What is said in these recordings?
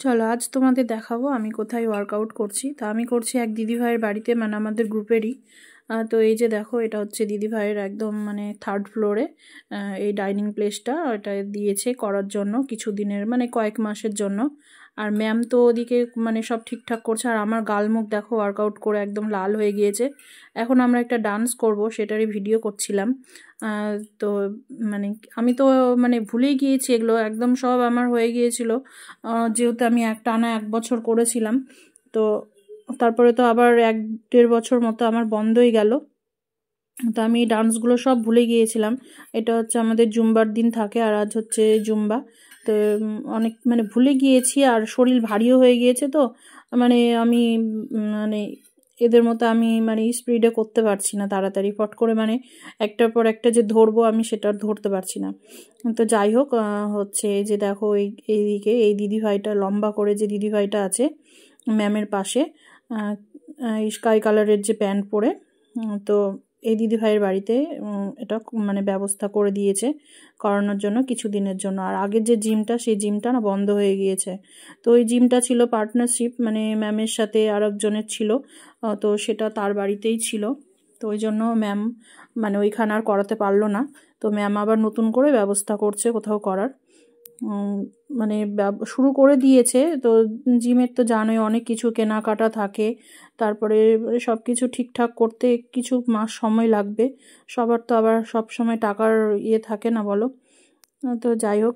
চলো আজ তোমাদের দেখাবো আমি কোথায় ওয়ার্কআউট করছি। তা আমি করছি এক দিদিভাইয়ের বাড়িতে, মানে আমাদের গ্রুপেরই। তো এই যে দেখো, এটা হচ্ছে দিদিভাইয়ের একদম মানে 3rd ফ্লোরে এই ডাইনিং প্লেসটা এটা দিয়েছে করার জন্য কিছু দিনের, মানে কয়েক মাসের জন্য। আর ম্যাম তো ওদিকে মানে সব ঠিকঠাক করছে। আর আমার গালমুখ দেখো ওয়ার্কআউট করে একদম লাল হয়ে গিয়েছে। এখন আমরা একটা ডান্স করব, সেটারই ভিডিও করছিলাম। তো মানে আমি তো মানে ভুলেই গিয়েছি, এগুলো একদম সব আমার হয়ে গিয়েছিল, যেহেতু আমি টানা 1 বছর করেছিলাম। তো তারপরে তো আবার 1-1.5 বছর মতো আমার বন্ধই গেল। তো আমি ডান্সগুলো সব ভুলে গিয়েছিলাম। এটা হচ্ছে আমাদের জুম্বার দিন থাকে, আর আজ হচ্ছে জুম্বা। তো অনেক মানে ভুলে গিয়েছি, আর শরীর ভারীও হয়ে গিয়েছে। তো মানে আমি মানে এদের মতো আমি মানে স্পিডে করতে পারছি না তাড়াতাড়ি ফট করে, মানে একটার পর একটা যে ধরবো আমি সেটা ধরতে পারছি না। তো যাই হোক, হচ্ছে এই যে দেখো এইদিকে এই দিদিভাইটা, লম্বা করে যে দিদিভাইটা আছে ম্যামের পাশে, স্কাই কালারের যে প্যান্ট পরে, তো এই দিদিভাইয়ের বাড়িতে এটা মানে ব্যবস্থা করে দিয়েছে করানোর জন্য কিছু দিনের জন্য। আর আগের যে জিমটা, সেই জিমটা না বন্ধ হয়ে গিয়েছে। তো ওই জিমটা ছিল পার্টনারশিপ, মানে ম্যামের সাথে আর একজনের ছিল। তো সেটা তার বাড়িতেই ছিল। তো ওই জন্য ম্যাম মানে ওইখানে আর করাতে পারলো না। তো ম্যাম আবার নতুন করে ব্যবস্থা করছে কোথাও করার, মানে শুরু করে দিয়েছে। তো জিমের তো জানোই অনেক কিছু কেনাকাটা থাকে, তারপরে সব কিছু ঠিকঠাক করতে কিছু মাস সময় লাগবে। সবার তো আবার সব সময় টাকার থাকে না, বলো। তো যাই হোক,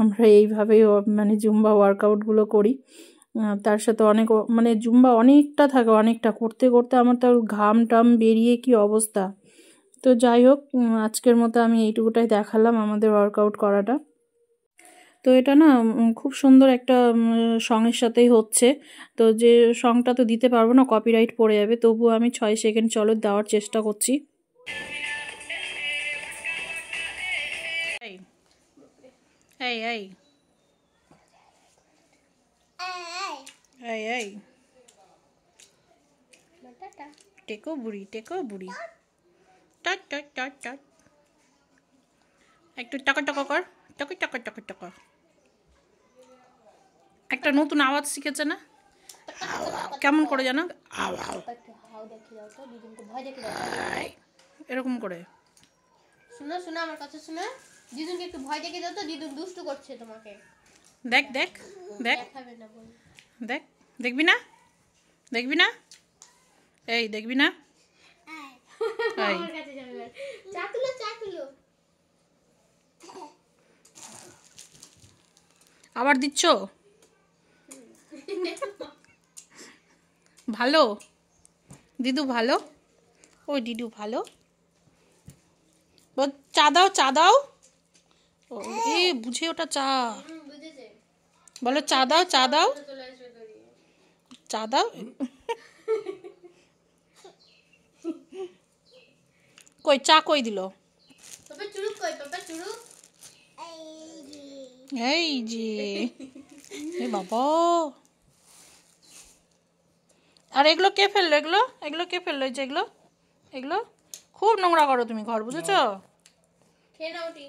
আমরা এইভাবেই মানে জুম্বা ওয়ার্কআউটগুলো করি। তার সাথে অনেক মানে জুম্বা অনেকটা থাকে, অনেকটা করতে করতে আমার তো ঘাম টাম বেরিয়ে কি অবস্থা। তো যাই হোক, আজকের মতো আমি এইটুকুটাই দেখালাম আমাদের ওয়ার্কআউট করাটা। তো এটা না খুব সুন্দর একটা সঙের সাথেই হচ্ছে। তো যে সংটা তো দিতে পারবো না, কপিরাইট পড়ে যাবে, তবুও আমি 6 সেকেন্ড চলো দেওয়ার চেষ্টা করছি। এই এই এই এই এই টেকো বুড়ি, টেকো বুড়ি, টাট টাট টাট টাট, একটু টাকা টাকা কর, টাকা টাকা টাকা টাকা। একটা নতুন আওয়াজ শিখেছে না, কেমন করে জানো, এরকম করে। শোনো শোনো আমার কথা শোনো, দিদুনকে একটু ভয় দেখে দাও তো, দিদুন দুষ্টু করছে তোমাকে। দেখ দেখ দেখ দেখ, দেখবি না, দেখবি না, এই দেখবি না, আমার কাছে যাবে, চাকুলো চাকুলো আবার দিচ্ছ, ভালো দিদু, ভালো, ওই দিদু ভালো, চা দাও, চা দাও, এ বুঝে ওটা চা, বলো চা দাও, চা দাও, চা দাও। কই চা কই দিল, পাপা চুরুক কই, পাপা চুরুক, এই যে এ বাবা। আর এগুলো কে ফেললো, এগুলো এগুলো কে ফেললো, এই যে এগুলো, এগুলো খুব নোংরা করো তুমি ঘর, বুঝেছো? খেয়ে নাও টি,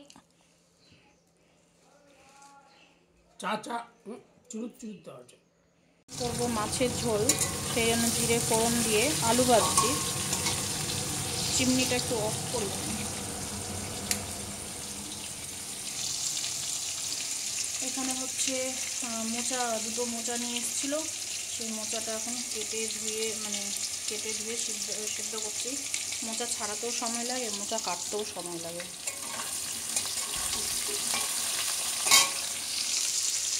চা চা চুরুক চুরুক দেওয়া আছে। করবো মাছের ঝোল, সেই জন্য জিরে ফোড়ন দিয়ে আলু ভাজছি। চিমনিটা একটু অফ করলাম। এখানে হচ্ছে দুটো মোচা নিয়ে এসেছিলো, সেই মোচাটা এখন কেটে ধুয়ে সিদ্ধ করছি। মোচা ছাড়াতেও সময় লাগে, মোচা কাটতেও সময় লাগে।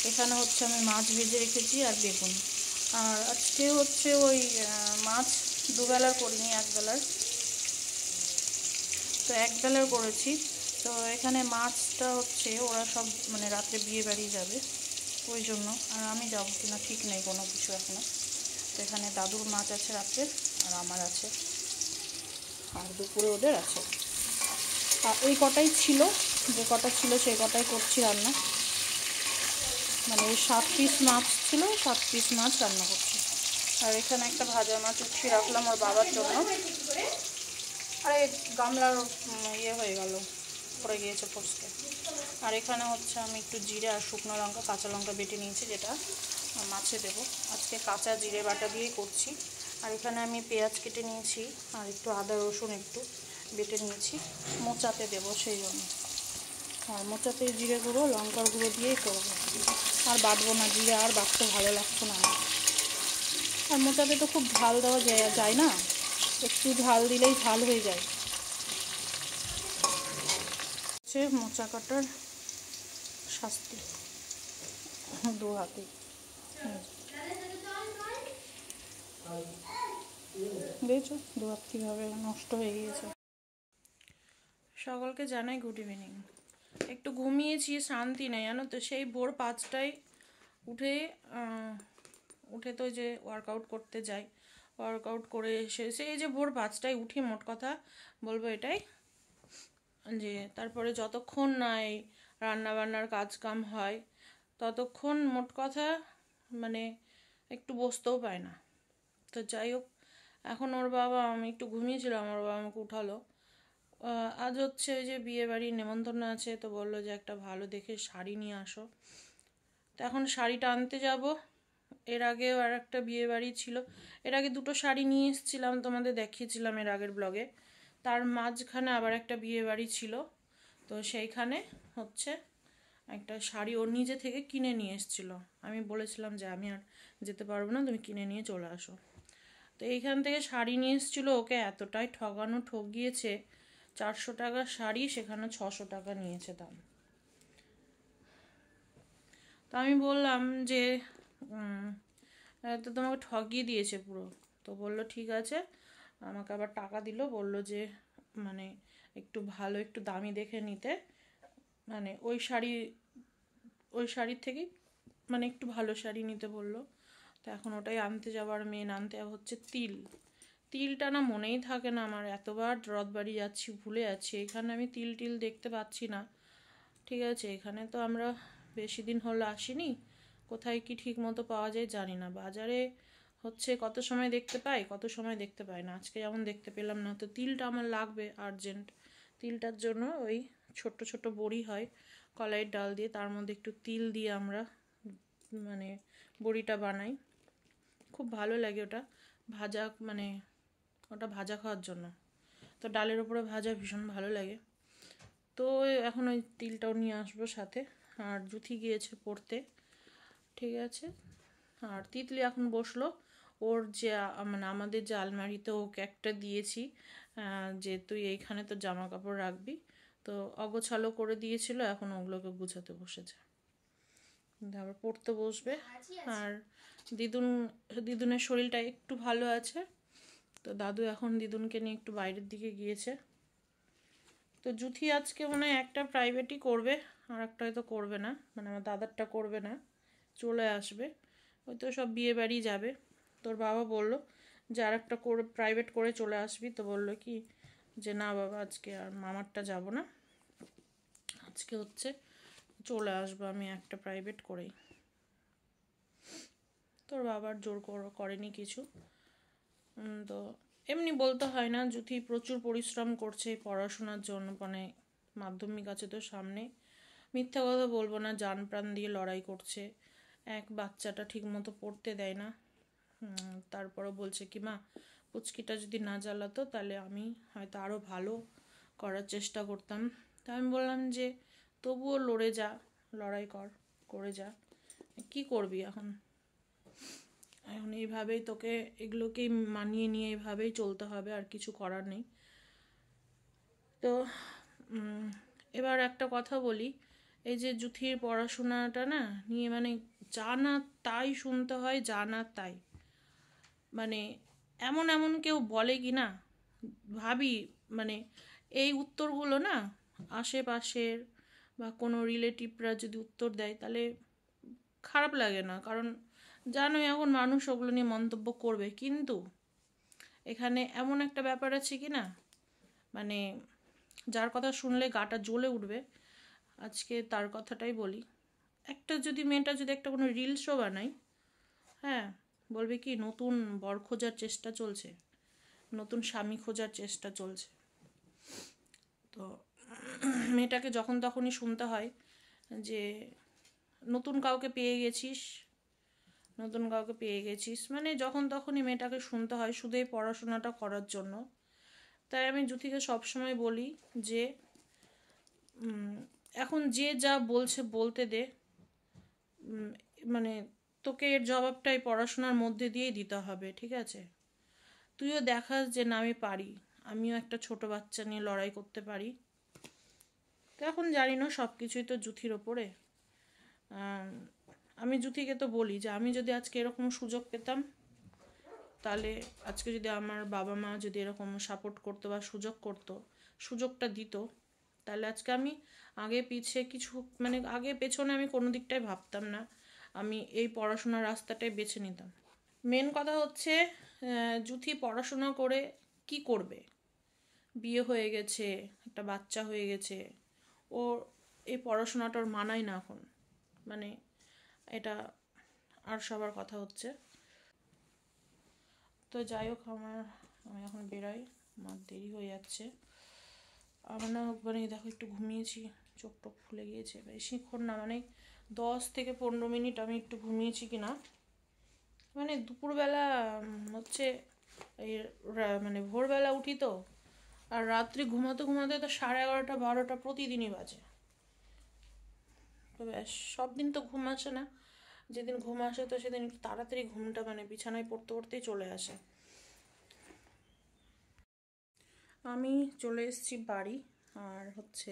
এখানে হচ্ছে আমি মাছ ভেজে রেখেছি আর বেগুন। আর আজকে হচ্ছে ওই মাছ দুবেলার করিনি, একবেলার। তো একবেলার করেছি। তো এখানে মাছটা হচ্ছে ওরা সব মানে রাত্রে বিয়ে বাড়ি যাবে, ওই জন্য। আর আমি যাবো কিনা ঠিক নেই কোনো কিছু এখনো। তো এখানে দাদুর মাছ আছে রাত্রে, আর আমার আছে, আর দুপুরে ওদের আছে। আর ওই কটাই ছিল, যে কটা ছিল সেই কটাই করছি রান্না। মানে ওই 7 পিস মাছ ছিল, 7 পিস মাছ রান্না করছি। আর এখানে একটা ভাজা মাছ উঠিয়ে রাখলাম ওর বাবার জন্য। আরে গামলার ইয়ে হয়ে গেল, পড়ে গিয়েছে ফসকে। আর এখানে হচ্ছে আমি একটু জিরে আর শুকনো লঙ্কা কাঁচা লঙ্কা বেটে নিয়েছি, যেটা মাছে দেবো। আজকে কাঁচা জিরে বাটা দিয়েই করছি। আর এখানে আমি পেঁয়াজ কেটে নিয়েছি আর একটু আদা রসুন একটু বেটে নিয়েছি, মোচাতে দেবো সেই জন্য। আর মোচাতে জিরে গুঁড়ো লঙ্কার গুঁড়ো দিয়েই করবো, আর বাটবো না, জিরে আর বাটতে ভালো লাগছে না আমার। আর মোচাতে তো খুব ঝাল দেওয়া যায় না, একটু ঝাল দিলেই ঝাল হয়ে যায়। হচ্ছে মোচা কাটার শাস্তি, দু হাতে দেখছো দু হাত কীভাবে নষ্ট হয়ে গিয়েছে। সকলকে জানাই গুড ইভিনিং। একটু ঘুমিয়েছি, শান্তি নেই জানো তো। সেই ভোর 5টায় উঠে তো যে ওয়ার্কআউট করতে যাই, ওয়ার্কআউট করে এসে সেই যে ভোর 5টায় উঠি, মোট কথা বলবো এটাই যে তারপরে যতক্ষণ না এই রান্নাবান্নার কাজ কাম হয় ততক্ষণ মোট কথা মানে একটু বসতেও পায় না। তো যাই হোক, এখন ওর বাবা, আমি একটু ঘুমিয়েছিলাম, ওর বাবা আমাকে উঠালো। আজ হচ্ছে ওই যে বিয়ে বাড়ির নেমন্তন্ন আছে, তো বললো যে একটা ভালো দেখে শাড়ি নিয়ে আসো। তো এখন শাড়িটা আনতে যাব। এর আগেও আর একটা বিয়ে বাড়ি ছিল, এর আগে দুটো শাড়ি নিয়ে এসেছিলাম, তোমাদের দেখিয়েছিলাম এর আগের ব্লগে। তার মাঝখানে আবার একটা বিয়ে বাড়ি ছিল, তো সেইখানে হচ্ছে একটা শাড়ি ওর নিজে থেকে কিনে নিয়ে এসেছিলো। আমি বলেছিলাম যে আমি আর যেতে পারবো না, তুমি কিনে নিয়ে চলে আসো। তো এইখান থেকে শাড়ি নিয়ে এসেছিলো, ওকে এতটাই ঠকিয়েছে। 400 টাকার শাড়ি সেখানে 600 টাকা নিয়েছে দাম। তো আমি বললাম যে তো তোমাকে ঠকিয়ে দিয়েছে পুরো। তো বললো ঠিক আছে, আমাকে আবার টাকা দিল, বললো যে মানে একটু ভালো একটু দামি দেখে নিতে, মানে ওই শাড়ির থেকেই মানে একটু ভালো শাড়ি নিতে বললো। তো এখন ওটাই আনতে যাবার, মেন আনতে হচ্ছে তিলটা না মনেই থাকে না আমার, এতবার রথবাড়ি যাচ্ছি ভুলে যাচ্ছি। এখানে আমি তিল দেখতে পাচ্ছি না। ঠিক আছে, এখানে তো আমরা বেশি দিন হলো আসিনি, কোথায় কি ঠিক মতো পাওয়া যায় জানি না। বাজারে হচ্ছে কত সময় দেখতে পাই, কত সময় দেখতে পাই না। আজকে যেমন দেখতে পেলাম না। তো তিলটা আমার লাগবে আর্জেন্ট। তিলটার জন্য ওই ছোট্ট ছোট্ট বড়ি হয় কলাইয়ের ডাল দিয়ে, তার মধ্যে একটু তিল দিয়ে আমরা মানে বড়িটা বানাই, খুব ভালো লাগে ওটা ভাজা, মানে ওটা ভাজা খাওয়ার জন্য। তো ডালের ওপরে ভাজা ভীষণ ভালো লাগে। তো এখন ওই তিলটাও নিয়ে আসবো সাথে। আর জুথি গিয়েছে পড়তে, ঠিক আছে। আর তিতলি এখন বসলো, ওর যে মানে আমাদের যে আলমারিতে ওকে একটা দিয়েছি যে তুই এইখানে তো জামা কাপড় রাখবি, তো অগোছালো করে দিয়েছিল, এখন ওগুলোকে গুছাতে বসেছে, আবার পড়তে বসবে। আর দিদুনের শরীরটা একটু ভালো আছে, তো দাদু এখন দিদুনকে নিয়ে একটু বাইরের দিকে গিয়েছে। তো জুথি আজকে মনে হয় একটা প্রাইভেটই করবে, আর একটা হয়তো করবে না, মানে আমার দাদারটা করবে না, চলে আসবে। ওই তো সব বিয়ে বাড়ি যাবে। তোর বাবা বললো যে আর একটা করে প্রাইভেট করে চলে আসবি, তো বললো কি যে না বাবা আজকে আর মামারটা যাব না, আজকে হচ্ছে চলে আসবো আমি একটা প্রাইভেট করেই। তোর বাবার জোর করেনি কিছু। তো এমনি বলতে হয় না, জুথি প্রচুর পরিশ্রম করছে পড়াশোনার জন্য, মানে মাধ্যমিক আছে তো সামনে। মিথ্যা কথা বলবো না, জান প্রাণ দিয়ে লড়াই করছে। এক বাচ্চাটা ঠিক মতো পড়তে দেয় না, তারপরও বলছে কি মা পুচকিটা যদি না জ্বালাতো তাহলে আমি হয়তো আরও ভালো করার চেষ্টা করতাম। তা আমি বললাম যে তবুও লড়ে যা, লড়াই করে যা, কি করবি এখন এইভাবেই তোকে এগুলোকেই মানিয়ে নিয়ে এইভাবেই চলতে হবে, আর কিছু করার নেই। তো এবার একটা কথা বলি, এই যে জুথির পড়াশোনাটা না নিয়ে মানে যা না তাই শুনতে হয়, যা না তাই, মানে এমন কেউ বলে কি না, ভাবি মানে এই উত্তরগুলো না আশেপাশের বা কোনো রিলেটিভরা যদি উত্তর দেয় তাহলে খারাপ লাগে না, কারণ জানোই এখন মানুষ ওগুলো নিয়ে মন্তব্য করবে। কিন্তু এখানে এমন একটা ব্যাপার আছে কি না, মানে যার কথা শুনলে গাটা জ্বলে উঠবে, আজকে তার কথাটাই বলি। মেয়েটা যদি একটা কোনো রিলসও বানায়, হ্যাঁ বলবে কি নতুন বর খোঁজার চেষ্টা চলছে, নতুন স্বামী খোঁজার চেষ্টা চলছে। তো মেয়েটাকে যখন তখনই শুনতে হয় যে নতুন কাউকে পেয়ে গেছিস, নতুন কাউকে পেয়ে গেছিস, মানে যখন তখনই মেয়েটাকে শুনতে হয় শুধু এই পড়াশোনাটা করার জন্য। তাই আমি জ্যোতিকে সবসময় বলি যে এখন যে যা বলছে বলতে দে, মানে তোকে এর জবাবটাই পড়াশোনার মধ্যে দিয়েই দিতে হবে, ঠিক আছে? তুইও দেখাস যে না আমি পারি, আমিও একটা ছোট বাচ্চা নিয়ে লড়াই করতে পারি। তো এখন জানি না, সব কিছুই তো জ্যোতির ওপরে। আমি জ্যোতিকে তো বলি যে আমি যদি আজকে এরকম সুযোগ পেতাম, তাহলে আজকে যদি আমার বাবা মা যদি এরকম সাপোর্ট করতো বা সুযোগটা দিত, তাহলে আজকে আমি আগে পিছে কিছু মানে আগে পেছনে আমি কোনো দিকটাই ভাবতাম না, আমি এই পড়াশোনার রাস্তাটাই বেছে নিতাম। মেন কথা হচ্ছে জ্যোতি পড়াশোনা করে কি করবে? বিয়ে হয়ে গেছে, একটা বাচ্চা হয়ে গেছে, ওর এই পড়াশোনাটা ওর মানায় না এখন, মানে এটা আর সবার কথা হচ্ছে। তো যাই হোক, আমি এখন বেরাই, আমার দেরি হয়ে যাচ্ছে। আমার না মানে দেখো একটু ঘুমিয়েছি, চোখ টোক ফুলে গিয়েছে বেশিক্ষণ না, মানে 10 থেকে 15 মিনিট আমি একটু ঘুমিয়েছি কিনা, মানে দুপুরবেলা হচ্ছে এই মানে ভোরবেলা উঠি তো, আর রাত্রি ঘুমাতে ঘুমাতে তো 11:30 12টা প্রতিদিনই বাজে। তো ব্যাস, সব দিন তো ঘুম আসে না, যেদিন ঘুম আসে তো সেদিন একটু তাড়াতাড়ি ঘুমটা মানে বিছানায় পড়তে পড়তেই চলে আসে। আমি চলে এসেছি বাড়ি, আর হচ্ছে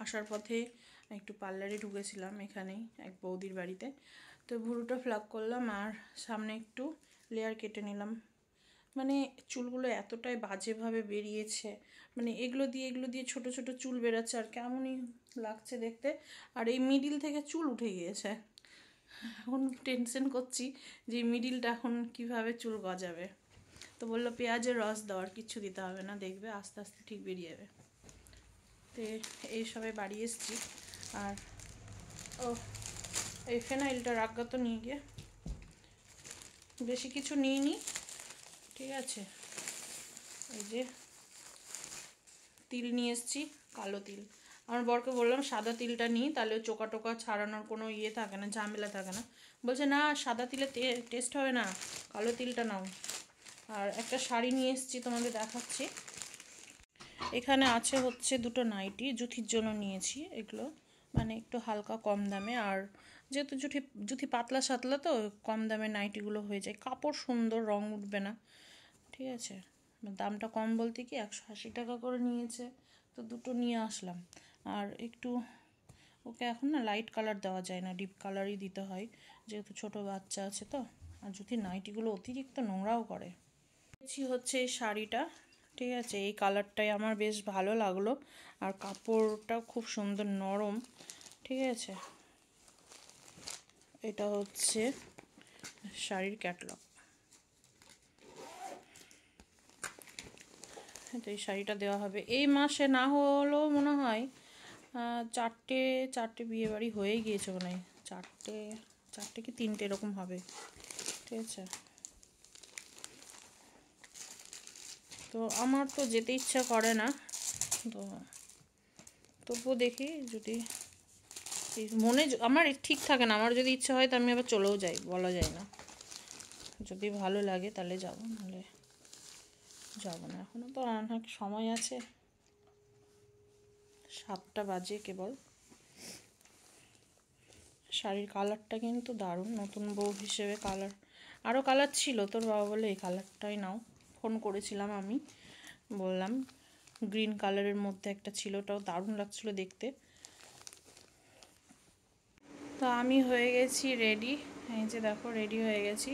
আসার পথে একটু পার্লারে ঢুকেছিলাম, এখানেই এক বৌদির বাড়িতে। তো ভুরুটা ফ্লাক করলাম আর সামনে একটু লেয়ার কেটে নিলাম। মানে চুলগুলো এতটাই বাজেভাবে বেরিয়েছে, মানে এগুলো দিয়ে ছোট ছোট চুল বেরাচ্ছে, আর কেমনই লাগছে দেখতে। আর এই মিডিল থেকে চুল উঠে গিয়েছে, এখন টেনশন করছি যে মিডিলটা এখন কিভাবে চুল গজাবে। তো বললো পেঁয়াজের রস দেওয়ার, কিচ্ছু দিতে হবে না, দেখবে আস্তে আস্তে ঠিক বেরিয়ে যাবে। তো এই সবাই বাড়ি এসছি। আর এই ফেনাইলটা রাখগা নিয়ে গিয়ে, বেশি কিছু নিইনি, ঠিক আছে? এই যে তিল নিয়ে এসছি, কালো তিল। আমার বরকে বললাম সাদা তিলটা নিই, তাহলে চোকা টোকা ছাড়ানোর কোনো ইয়ে থাকে না, ঝামেলা থাকে না। বলছে না, সাদা তিলে টেস্ট হবে না, কালো তিলটা নাও। আর একটা শাড়ি নিয়ে এসেছি, তোমাদের দেখাচ্ছি। এখানে আছে হচ্ছে দুটো নাইটি, জ্যোতির জন্য নিয়েছি এগুলো, মানে একটু হালকা কম দামে। আর যেহেতু জ্যোতি পাতলা সাতলা তো কম দামে নাইটিগুলো হয়ে যায়, কাপড় সুন্দর, রং উঠবে না, ঠিক আছে? দামটা কম বলতে কি 180 টাকা করে নিয়েছে, তো দুটো নিয়ে আসলাম। আর একটু ওকে এখন না লাইট কালার দেওয়া যায় না, ডিপ কালারই দিতে হয়, যেহেতু ছোট বাচ্চা আছে তো। আর যদি নাইটিগুলো অতিরিক্ত নোংরাও করে। হচ্ছে এই শাড়িটা, ঠিক আছে? এই কালারটাই আমার বেশ ভালো লাগলো, আর কাপড়টা খুব সুন্দর নরম, ঠিক আছে? এটা হচ্ছে শাড়ির ক্যাটালগ। তো এই শাড়িটা দেওয়া হবে এই মাসে, না হলেও মনে হয় চারটে বিয়েবাড়ি হয়ে গিয়েছে, মনে হয় চারটে কি 3টে এরকম হবে, ঠিক আছে? তো আমার তো যেতে ইচ্ছা করে না, তো তবুও দেখি, যদি মনে আমার ঠিক থাকে না, আমার যদি ইচ্ছা হয় তো আমি আবার চলেও যাই, বলা যায় না। যদি ভালো লাগে তাহলে যাবো, নাহলে যাবো না। এখনও তো অনেক সময় আছে, 7টা বাজে কেবল। শাড়ির কালারটা কিন্তু দারুণ, নতুন বউ হিসেবে কালার, আরও কালার ছিল, তোর বাবা বলে এই কালারটাই নাও। ফোন করেছিলাম, আমি বললাম গ্রিন কালারের মধ্যে একটা ছিল, ওটাও দারুণ লাগছিলো দেখতে। তো আমি হয়ে গেছি রেডি, এই যে দেখো রেডি হয়ে গেছি।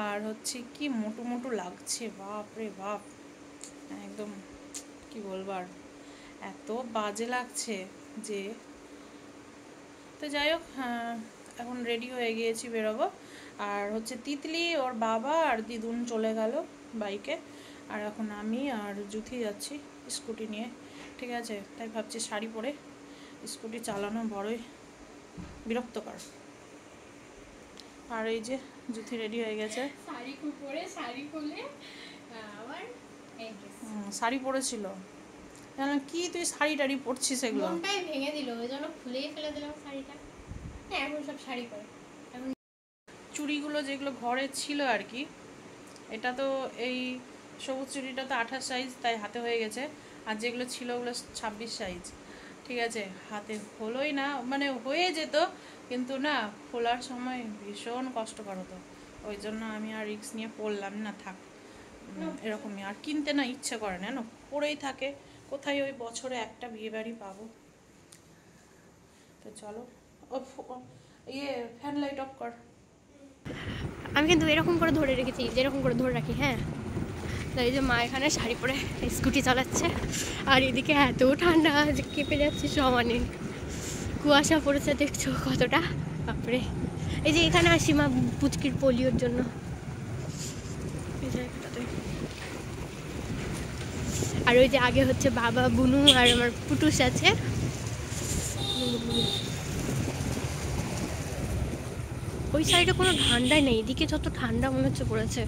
আর হচ্ছে কি মোটু মোটু লাগছে, বাপ রে বাপ, একদম কি বলবার, এত বাজে লাগছে যে। তো যাই হোক, এখন রেডি হয়ে গিয়েছি, বেরোবো। আর হচ্ছে তিতলি, ওর বাবা আর দিদুন চলে গেল বাইকে, আর এখন আমি আর জ্যোতি যাচ্ছি স্কুটি নিয়ে, ঠিক আছে? তাই ভাবছি শাড়ি পরে স্কুটি চালানো বড়ই বিরক্তকর। আর এই যে জ্যোতি রেডি হয়ে গেছে, শাড়ি পরেছিল, কি তুই শাড়ি টাড়ি পরছিস এগুলো? মনটাই ভেঙে দিল, ওই জন্য খুলেই ফেলে দিলাম শাড়িটা। হ্যাঁ, এখন সব শাড়ি পরে। এখন চুড়িগুলো যেগুলো ঘরে ছিল আর কি, এটা তো এই সবুজ চুড়িটা তো 28 সাইজ, তাই হাতে হয়ে গেছে। আর যেগুলো ছিল ওগুলো 26 সাইজ। ঠিক আছে, হাতে হলোই না, মানে হয়ে যেত কিন্তু না, খোলার সময় ভীষণ কষ্টকর হতো। ওই জন্য আমি আর রিস্ক নিয়ে পরলাম না, থাক এরকমই। আর কিনতে না ইচ্ছে করে না, পরেই থাকে। কোথায় ওই বছরে একটা বিয়ে বাড়ি পাবো। তো চলো, ইয়ে ফ্যান লাইট অফ কর। আমি কিন্তু এরকম করে ধরে রেখেছি, যেরকম করে ধরে রাখি। হ্যাঁ, তাই যে মা এখানে শাড়ি পরে স্কুটি চালাচ্ছে, আর এদিকে এত ঠান্ডা যে কেঁপে যাচ্ছে সমানে। কুয়াশা পড়েছে, দেখছো কতটা, তারপরে এই যে এখানে আসি মা পুচকির পোলিওর জন্য এই জায়গাটাতে। আর ওই যে আগে হচ্ছে বাবা, বুনু আর আমার পুটুস আছে। ওই সাইডে কোনো ঠান্ডাই নেই, এদিকে যত ঠান্ডা মনে হচ্ছে পড়েছে।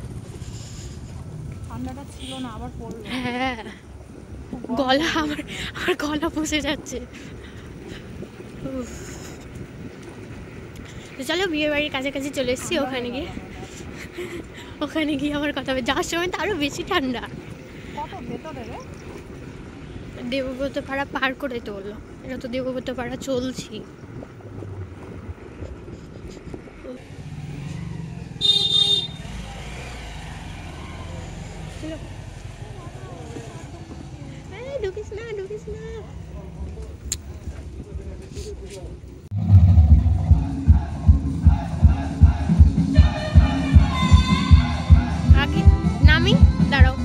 ঠান্ডাটা ছিল না, আবার পড়লো। হ্যাঁ, গলা আমার আমার গলা বসে যাচ্ছে। উফ। তো চলো, বিয়ে বাড়ির কাছাকাছি চলে এসেছি। ওখানে গিয়ে আবার কথা হবে। যাওয়ার সময় তো আরো বেশি ঠান্ডা। কত ভেতরে রে? দেবব্রত পাড়া পার করে তো বললো, এটা তো দেবব্রত পাড়া চলছি। ঢুকিস না, ঢুকিস না। আগে নামি, দাঁড়াও।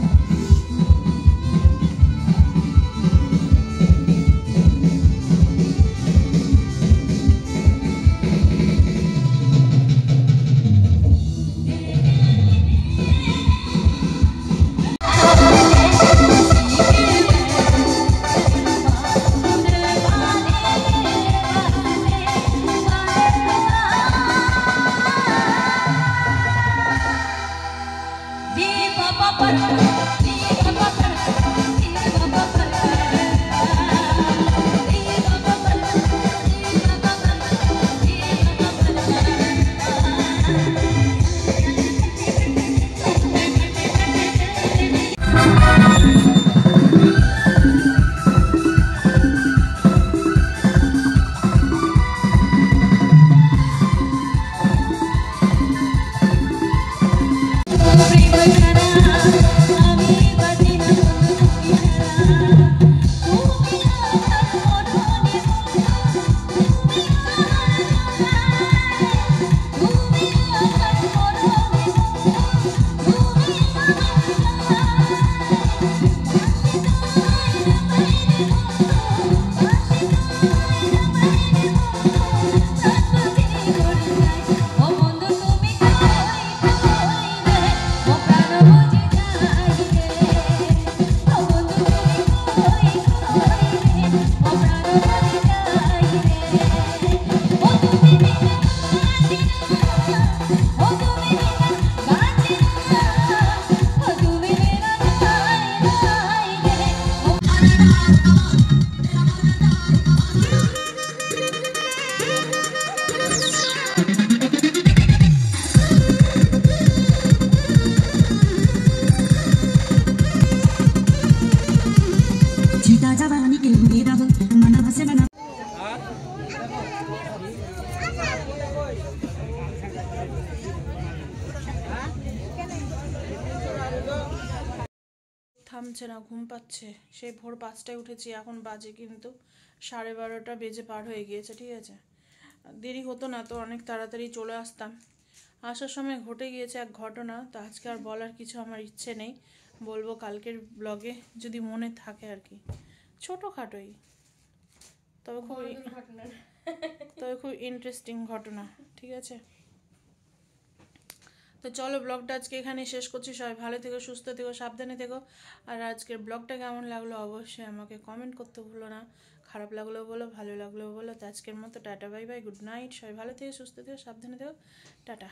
থামছে না, ঘুম পাচ্ছে। সেই ভোর 5টায় উঠেছি, এখন বাজে কিন্তু 12:30 বেজে পার হয়ে গিয়েছে। ঠিক আছে, দেরি হতো না তো অনেক তাড়াতাড়ি চলে আসতাম। আসার সময় ঘটে গিয়েছে এক ঘটনা, তো আজকে আর বলার কিছু আমার ইচ্ছে নেই, বলবো কালকের ব্লগে যদি মনে থাকে আর কি। ছোটোখাটোই, তবে খুব ইন্টারেস্টিং ঘটনা। ঠিক আছে, তো চলো ব্লগটা আজকে এখানে শেষ করছি। সবাই ভালো থেকো, সুস্থ থেকো, সাবধানে থেকো। আর আজকের ব্লগটা কেমন লাগলো অবশ্যই আমাকে কমেন্ট করতে ভুলো না। খারাপ লাগলেও বলো, ভালো লাগলেও বলো। তো আজকের মতো tata, bye bye, good night. সবাই ভালো থেকো, সুস্থ থেকো, সাবধানে থেকো, টাটা।